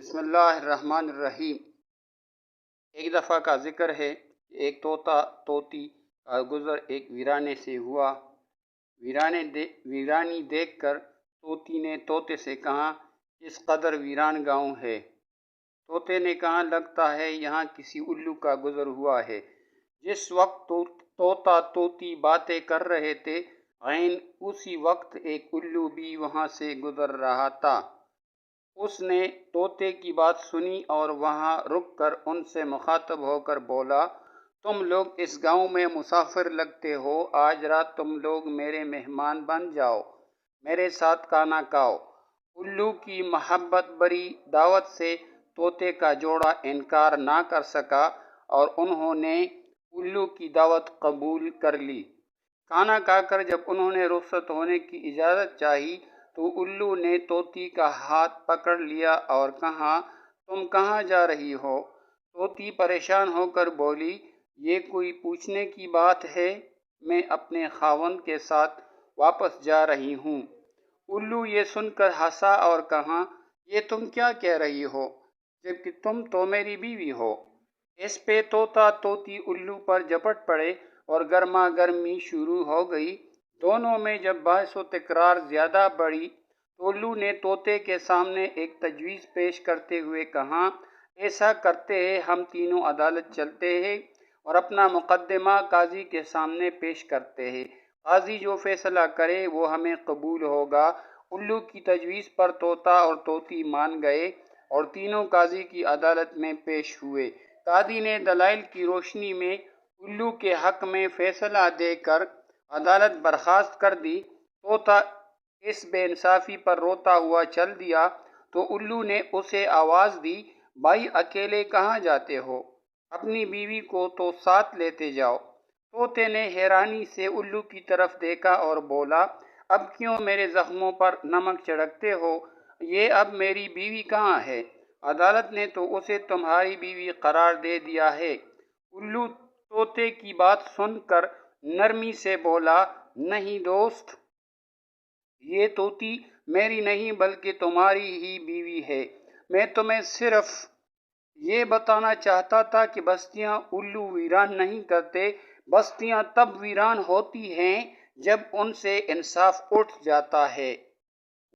بسم اللہ الرحمن الرحیم۔ ایک دفعہ کا ذکر ہے کہ ایک طوطی کا گزر ایک ویرانے سے ہوا۔ ویرانی دیکھ کر طوطی نے طوطے سے کہا، کس قدر ویران گاؤں ہے۔ طوطے نے کہا، لگتا ہے یہاں کسی الو کا گزر ہوا ہے۔ جس وقت طوطا طوطی باتیں کر رہے تھے، عین اسی وقت ایک الو بھی وہاں سے گزر رہا تھا۔ اس نے طوطے کی بات سنی اور وہاں رک کر ان سے مخاطب ہو کر بولا، تم لوگ اس گاؤں میں مسافر لگتے ہو، آج رات تم لوگ میرے مہمان بن جاؤ، میرے ساتھ کھانا کھاؤ۔ الو کی محبت بری دعوت سے طوطے کا جوڑا انکار نہ کر سکا اور انہوں نے الو کی دعوت قبول کر لی۔ کھانا کھا کر جب انہوں نے رخصت ہونے کی اجازت چاہی تو الو نے طوطی کا ہاتھ پکڑ لیا اور کہا، تم کہاں جا رہی ہو؟ طوطی پریشان ہو کر بولی، یہ کوئی پوچھنے کی بات ہے، میں اپنے خاوند کے ساتھ واپس جا رہی ہوں۔ الو یہ سن کر ہنسا اور کہا، یہ تم کیا کہہ رہی ہو، جبکہ تم تو میری بیوی ہو۔ اس پہ طوطا طوطی الو پر جھپٹ پڑے اور گرما گرمی شروع ہو گئی۔ دونوں میں جب بحث و تکرار زیادہ بڑھی تو الو نے طوطے کے سامنے ایک تجویز پیش کرتے ہوئے کہا، ایسا کرتے ہیں ہم تینوں عدالت چلتے ہیں اور اپنا مقدمہ قاضی کے سامنے پیش کرتے ہیں، قاضی جو فیصلہ کرے وہ ہمیں قبول ہوگا۔ الو کی تجویز پر طوطا اور طوطی مان گئے اور تینوں قاضی کی عدالت میں پیش ہوئے۔ قاضی نے دلائل کی روشنی میں الو کے حق میں فیصلہ دے کر عدالت برخاست کر دی۔ طوطا اس بے انصافی پر روتا ہوا چل دیا تو الو نے اسے آواز دی، بھائی اکیلے کہاں جاتے ہو، اپنی بیوی کو تو ساتھ لیتے جاؤ۔ طوطے نے حیرانی سے الو کی طرف دیکھا اور بولا، اب کیوں میرے زخموں پر نمک چھڑکتے ہو، یہ اب میری بیوی کہاں ہے؟ عدالت نے تو اسے تمہاری بیوی قرار دے دیا ہے۔ الو طوطے کی بات سن کر نرمی سے بولا، نہیں دوست، یہ طوطی میری نہیں بلکہ تمہاری ہی بیوی ہے۔ میں تمہیں صرف یہ بتانا چاہتا تھا کہ بستیاں الو ویران نہیں کرتے، بستیاں تب ویران ہوتی ہیں جب ان سے انصاف اٹھ جاتا ہے۔